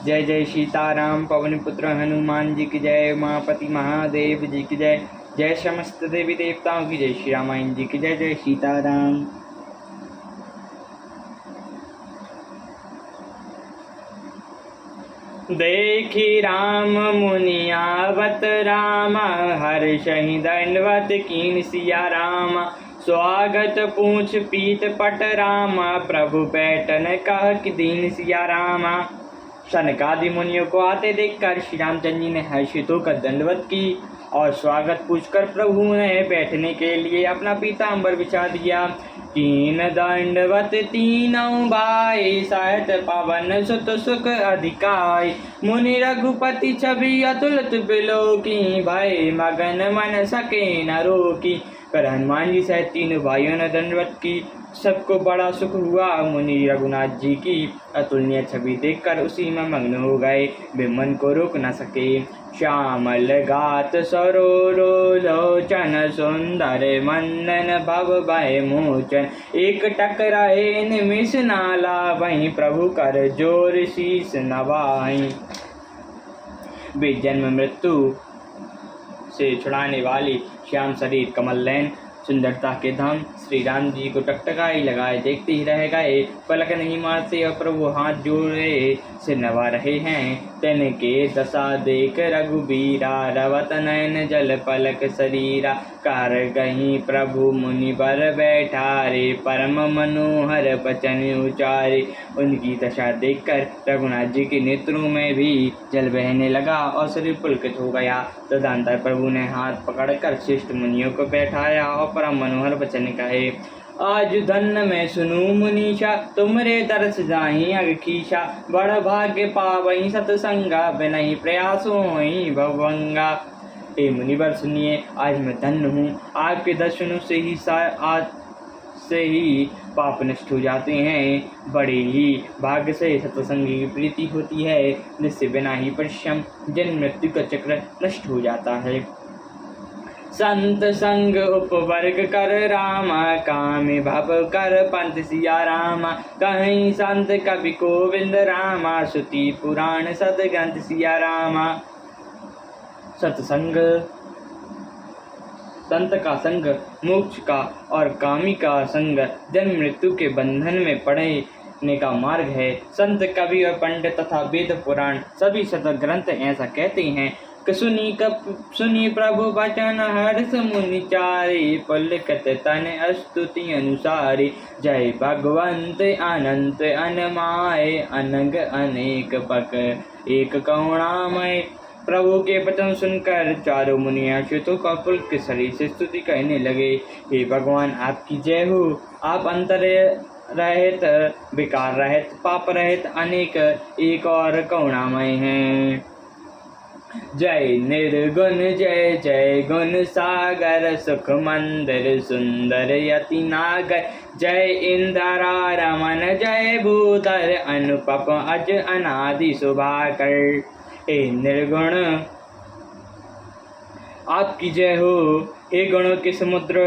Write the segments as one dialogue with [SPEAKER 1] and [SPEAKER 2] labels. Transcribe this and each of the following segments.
[SPEAKER 1] जय जय सीताराम पवन पुत्र हनुमान जी की जय। उमापति महादेव जी की जय। जय समस्त देवी देवताओं की जय। श्री रामायण जी की जय। जय सीताराम। देखी राम मुनि आवत रामा, हर्षहि दंडवत कीन सिया रामा। स्वागत पूछ पीत पट रामा, प्रभु बैठन कह कि दीन सिया रामा। सनकादि मुनियों को आते देखकर श्री रामचंद्र जी ने हर्षित होकर दंडवत की और स्वागत पूछकर प्रभु ने बैठने के लिए अपना पीताम्बर बिछा दिया। कीन दंडवत तीनों भाई, सहत पवन सुत सुख अधिकाई। मुनि रघुपति छवि अतुलित बिलोकी, भय मगन मन सके न रोकी। पर हनुमान जी सहित तीनों भाइयों ने दंडवत की। सबको बड़ा सुख हुआ। मुनि रघुनाथ जी की अतुलनीय छवि देखकर उसी में मग्न हो गए। वे मन को रोक न सके। श्यामल गात सरोरो लोचन, सुंदर मंदन भव भय मोचन। एक टकराए निमिष नाला, वहीं प्रभु कर जोर शीस नवाई। वे जन्म मृत्यु से छुड़ाने वाली श्याम शरीर कमल नयन सुंदरता के धाम श्री राम जी को टकटकाई लगाए देखते ही रह गए। पलक नहीं मारते और प्रभु हाथ जोड़े से नवा रहे हैं। तन के दशा देख रघुबीरा, रवत नयन जल पलक शरीरा। कार गही प्रभु मुनि बर बैठारे, परम मनोहर बचन उचारे। उनकी दशा देखकर रघुनाथ जी के नेत्रों में भी जल बहने लगा और शरीर पुलकित हो गया। तदंतर प्रभु ने हाथ पकड़कर श्रेष्ठ मुनियों को बैठाया और परम मनोहर वचन कहे। आज धन्य मैं सुनू मुनीषा, तुमरे दर्श जाहि अगखीशा। बड़ भाग्य पावहि सतसंगा, बिनहि प्रयास होहि भवभंगा। हे मुनिवर सुनिए, आज मैं धन्य हूँ। आपके दर्शनों से ही पाप नष्ट हो जाते हैं। बड़े ही भाग्य से सत्संगी की प्रीति होती है, जिससे बिना ही परिश्रम जन्म मृत्यु का चक्र नष्ट हो जाता है। संत संग उपवर्ग कर रामा, कामी भव कर पंथ सिया रामा। कहीं संत कवि गोविंद रामा, श्रुति पुराण सदग्रंथ सिया रामा। सत्संग संत का संग मोक्ष का और कामी का संग जन्म मृत्यु के बंधन में पड़ने का मार्ग है। संत कवि और पंडित तथा वेद पुराण सभी सदग्रंथ ऐसा कहते हैं। सुनी प्रभु वचन हर्ष मुनि चारे, पुलकित तन स्तुति अनुसारे। जय भगवंत अनंत अनमाय, अनंग अनेक पक एक करुणामय। प्रभु के वचन सुनकर चारों मुनि आश्रितों का पुलकित शरीर से स्तुति कहने लगे। हे भगवान, आपकी जय हो। आप अंतर रहित, विकार रहित, पाप रहित, अनेक एक और करुणामय हैं। जय निर्गुण जय जय गुण सागर, सुख मंदिर सुंदर यति नागर। जय इंदिरा रमन जय भूधर, अनुपम अज अनादि शुभाकर। हे निर्गुण आपकी जय हो। हे गुणों के समुद्र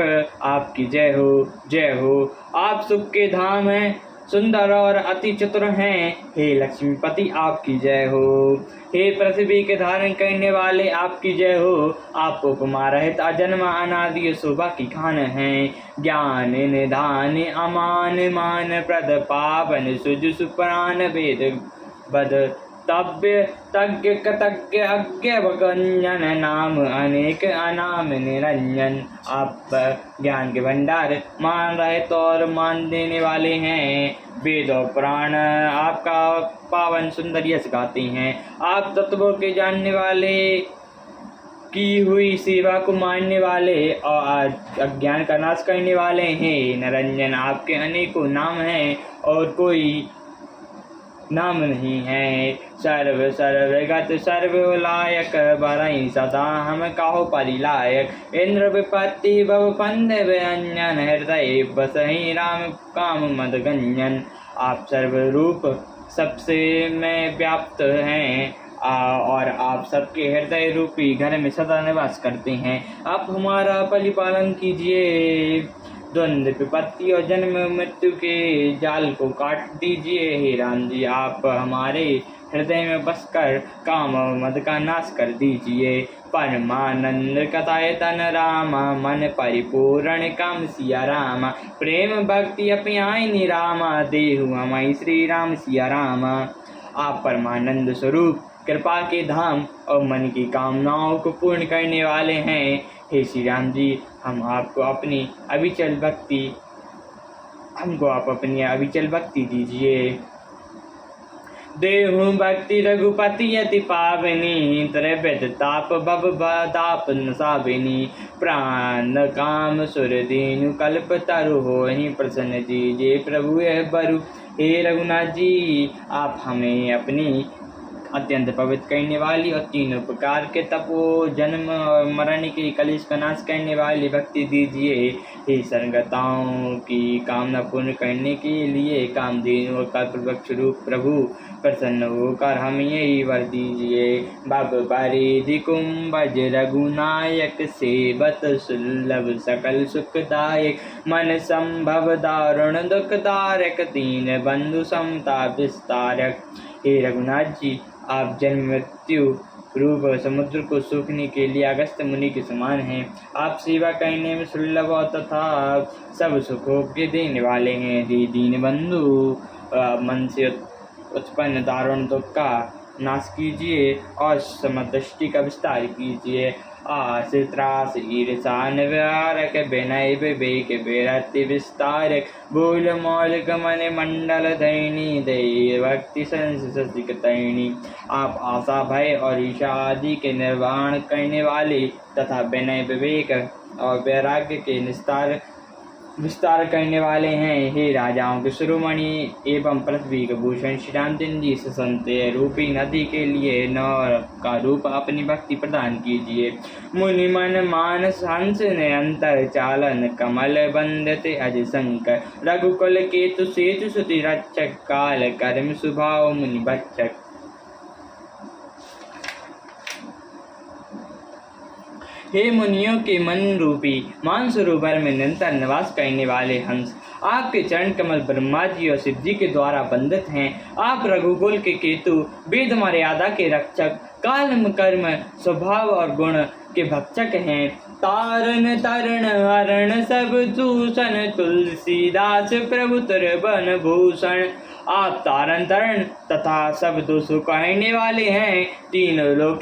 [SPEAKER 1] आपकी जय हो। जय हो। आप सुख के धाम हैं, सुंदर और अति चतुर हैं। हे लक्ष्मीपति आपकी जय हो। हे पृथ्वी के धारण करने वाले आपकी जय हो। आप उपमा रहित अजन्मा अनादि शोभा की खान हैं। ज्ञान निधान अमान मान प्रद, पावन सुज सुप्राण वेद बद। तव्य तज्ञ कृतज्ञ अज्ञ भगंजन, नाम अनेक अनाम निरंजन। आप ज्ञान के भंडार, मान रहित और मान देने वाले हैं। वेद और पुराण आपका पावन सुंदर यश गाते हैं। आप तत्वों के जानने वाले, की हुई सेवा को मानने वाले और अज्ञान का नाश करने वाले हैं। निरंजन आपके अनेकों नाम हैं और कोई नाम नहीं है। सर्व सर्वगत सर्वलायक, बरई सदा हम कहो परिलायक। इंद्र विपत्ति भव पंद व्यंजन, हृदय बसहि राम काम मद गंजन। आप सर्वरूप सबसे में व्याप्त हैं और आप सबके हृदय रूपी घर में सदा निवास करते हैं। आप हमारा परिपालन कीजिए। द्वंद्व विपत्ति और जन्म मृत्यु के जाल को काट दीजिए। हे राम जी, आप हमारे हृदय में बसकर काम और मद का नाश कर दीजिए। परमानंद कथाए तन रामा, मन परिपूर्ण काम सिया रामा। प्रेम भक्ति अपियाई रामा, देहु हमारी श्री राम सिया रामा। आप परमानंद स्वरूप, कृपा के धाम और मन की कामनाओं को पूर्ण करने वाले हैं। हे श्री राम जी, हमको आप अपनी अविचल भक्ति दीजिए। देहु भक्ति रघुपति अति पावनी, त्रैविध ताप भव दाप नसाविनी। प्राण काम सुर दीनु कल्प तरु, होहि प्रसन्न दीजिए प्रभु यह बरु। हे रघुनाथ जी, आप हमें अपनी अत्यंत पवित्र करने वाली और तीनों प्रकार के तपो जन्म और मरण के कलेश का नाश करने वाली भक्ति दीजिए। हे संगताओं की कामना पूर्ण करने के लिए कामधेनु और कल्पवृक्ष रूप प्रभु प्रसन्न होकर हमें यही वर दीजिए। बब परिधि कुंभज रघुनायक, सेवत सुलभ सकल सुखदायक। मन संभव दारुण दुखदारक, दीन बंधु समता विस्तारक। हे रघुनाथ जी, आप जन्म मृत्यु रूप समुद्र को सूखने के लिए अगस्त मुनि के समान हैं। आप सेवा करने में सुलभ और तथा सब सुखों के देने वाले हैं। दीन बंधु, मन से उत्पन्न दारुण दुख का नाश कीजिए और समदृष्टि का विस्तार कीजिए। आस त्रास ईर्षा निवारक, विनय विवेक विरति विस्तारक। बोल मौलिक मन मंडल धैनी, दय भक्ति संसि। आप आशा भय और ईर्षा आदि के निर्वाण करने वाले तथा विनय विवेक और वैराग्य के विस्तार करने वाले हैं। हे राजाओं के शिरोमणि एवं पृथ्वी के भूषण श्री रामचंद्र जी, संत रूपी नदी के लिए नौ का रूप अपनी भक्ति प्रदान कीजिए। मुनि मन मानस हंस निरंतर चालन, कमल बंदते अज शंकर। रघुकुल केतु सेतु सुति रक्षक, काल कर्म स्वभाव मुनि बच्चक। हे मुनियों के मन रूपी मानसरोवर में निरंतर निवास करने वाले हंस, आपके चरण कमल ब्रह्मा जी और शिव जी के द्वारा बंदित हैं। आप रघुकुल के केतु, वेद मर्यादा के रक्षक, काल कर्म स्वभाव और गुण के भक्षक हैं। तारण तरण हरण सब दूषण, तुलसीदास प्रभु बन भूषण। आप तारण तरण तथा सब दोषों कहने वाले हैं। तीनों लोक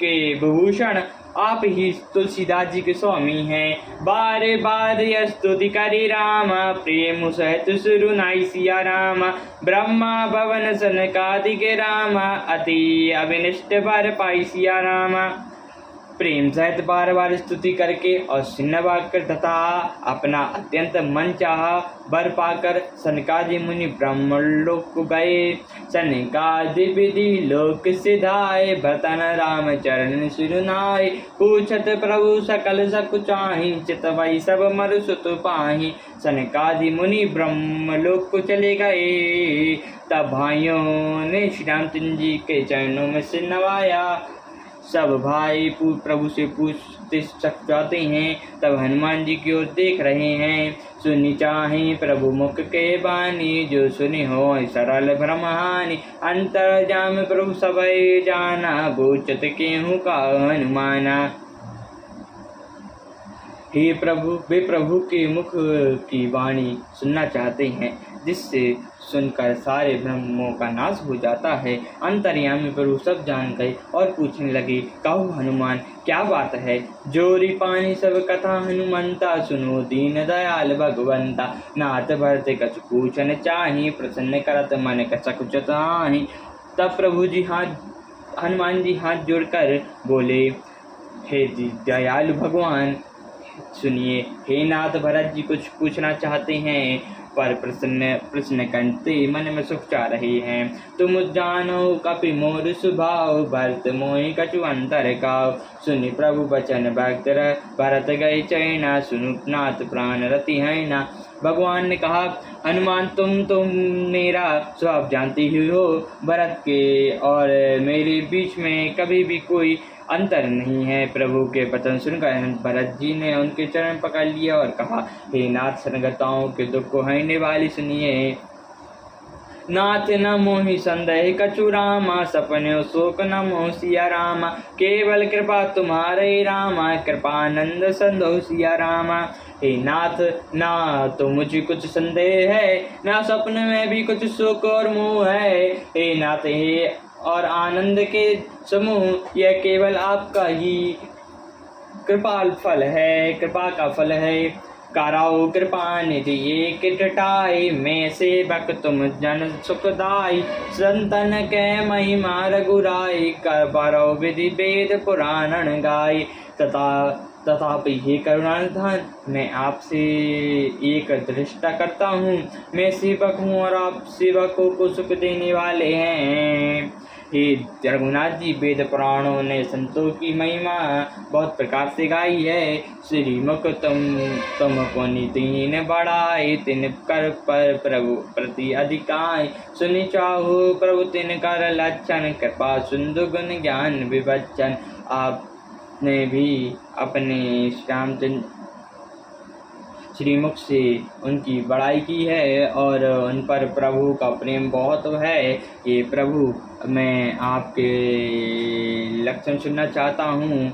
[SPEAKER 1] के विभूषण आप ही तुलसीदास जी के स्वामी हैं। बारे बार स्तुति करे रामा, प्रेम सहित सुरुनाई सिया रामा। ब्रह्मा भवन सनकादिक रामा, अति अविनिष्ट पर पाई सिया रामा। प्रेम सहित बार बार स्तुति करके और सिन्नवाकर तथा अपना अत्यंत मन चाहा वर पाकर सनकादि मुनि ब्रह्मलोक को गए। सनकादि विधि लोक सिधाए, बतन राम चरण सिरुनाए। पूछत प्रभु सकल सकुचाहि, चित वही सब मरु सुत पाहि। सनकादि मुनि ब्रह्मलोक को चले गए। तब भाइयों ने श्री रामचंद्र जी के चरणों में सिर नवाया। सब भाई प्रभु से पूछते चाहते हैं। तब हनुमान जी की ओर देख रहे हैं। सुनी चाहे प्रभु मुख के बानी, जो सुनी हो सरल भ्रमहानि। अंतर्जाम प्रभु सबई जाना, बूचत केहू का हनुमाना। हे प्रभु, वे प्रभु के मुख की वाणी सुनना चाहते हैं, जिससे सुनकर सारे भ्रमों का नाश हो जाता है। अंतर्यामी प्रभु सब जान गए और पूछने लगे, कहो हनुमान, क्या बात है? जोरी पानी सब कथा हनुमंता, सुनो दीन दयाल भगवंता। नाथ भरत कछ पूछन चाहि, प्रसन्न करत मन कछकुचत आहि। तब प्रभु जी हनुमान जी हाथ जोड़कर बोले, हे दयालु भगवान सुनिए। हे नाथ, भरत जी कुछ पूछना चाहते हैं, पर प्रश्न करते मन में सुख चाह रहे हैं। तुम जानो कपि मोर स्वभाव, भरत मोहि कछु अंतर काव। सुनि प्रभु बचन भरत गए चैना, सुनु नाथ प्राण रति है ना। भगवान ने कहा, हनुमान तुम मेरा स्वभाव जानती ही हो, भरत के और मेरे बीच में कभी भी कोई अंतर नहीं है। प्रभु के वचन सुनकर भरत जी ने उनके चरण पकड़ लिया और कहा, हे नाथ, शरणगताओं के दुख को हरने वाली सुनिए। नाथ न मोहि संदेह कछु रामा, सपने शोक न मोह सिया रामा। केवल कृपा तुम्हारे रामा, कृपानंद संदो सिया रामा। हे नाथ, ना तो मुझे कुछ संदेह है, ना सपने में भी कुछ शोक और मोह है। हे नाथ, हे और आनंद के समूह, यह केवल आपका ही कृपाल फल है, कृपा का फल है। कराओ कृपा निधि एक टटाई, मैं सेवक तुम जन सुखदाई। संतन के महिमा रघुराई, कर पारो विधि वेद पुराण गाई। तथापि हे करुणानिधान, मैं आपसे एक दृष्टा करता हूँ। मैं सेवक हूँ और आप सेवकों को सुख देने वाले हैं। हे रघुनाथ जी, वेद पुराणों ने संतों की महिमा बहुत प्रकार से गाई है। श्रीमुख तुमको नितिन बढ़ाई, तिन कर पर प्रभु प्रति अधिकाई। सुनि चाहु प्रभु तिन कर लक्षण, कृपा सिंधु गुण ज्ञान विवचन। आपने भी अपने रामचंद्र श्रीमुख से उनकी बड़ाई की है और उन पर प्रभु का प्रेम बहुत है। ये प्रभु, मैं आपके लक्षण सुनना चाहता हूँ।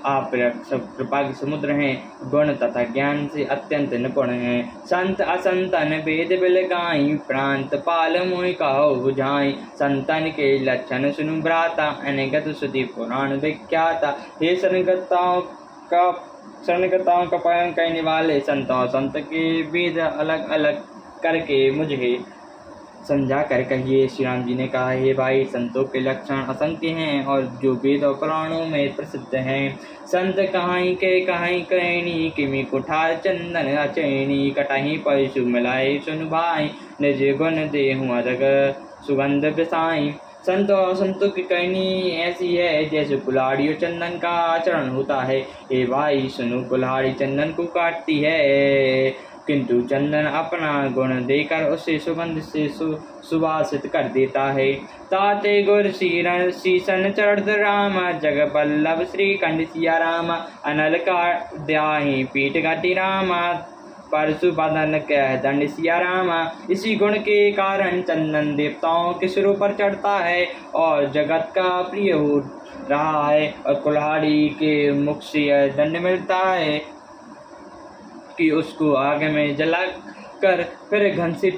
[SPEAKER 1] आप सब कृपा के समुद्र हैं, गुण तथा ज्ञान से अत्यंत निपुण हैं। संत असंतन वेद बिल गाई, प्रांत पाल मोहि कहो बुझाई। संतन के लक्षण सुनु भ्राता, अनगत श्रुति पुराण विख्याता। हे शरणगताओं का पालन करने वाले संतों, संत के वेद अलग अलग करके मुझे समझा कर कहिए। श्री राम जी ने कहा, हे भाई, संतों के लक्षण असंख्य हैं और जो वेद और पुराणों में प्रसिद्ध हैं। संत कहाई के कहाई कहनी, किमी कुठार चंदन अचैनी। कटाही परशु मिलाए सुन भाई, निज गुण देहु अरग सुगंध बिसाई। संत और संतों की कहनी ऐसी है जैसे कुल्हाड़ी और चंदन का आचरण होता है। हे भाई सुनो, कुल्हाड़ी चंदन को काटती है, किंतु चंदन अपना गुण देकर उसे सुगंध से सुवासित कर देता है। ताते गुर शीसन चढ़ रामा, जग बल्लभ श्री कंड सिया रामा। अनल का द्याही पीठ घटी रामा, परशु बदन कह दंड सिया रामा। इसी गुण के कारण चंदन देवताओं के सिरों पर चढ़ता है और जगत का प्रिय हो रहा है। और कुल्हाड़ी के मुख से यह दंड मिलता है कि उसको आग में जला कर फिर घन से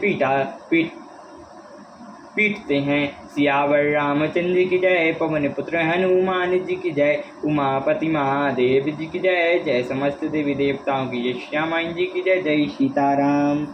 [SPEAKER 1] पीटते हैं। सियावर रामचंद्र की जय, पवन पुत्र हनुमान जी की जय। उमापति महादेव जी की जय, जय समस्त देवी देवताओं की जय। श्यामायन जी की जय। जय सीताराम।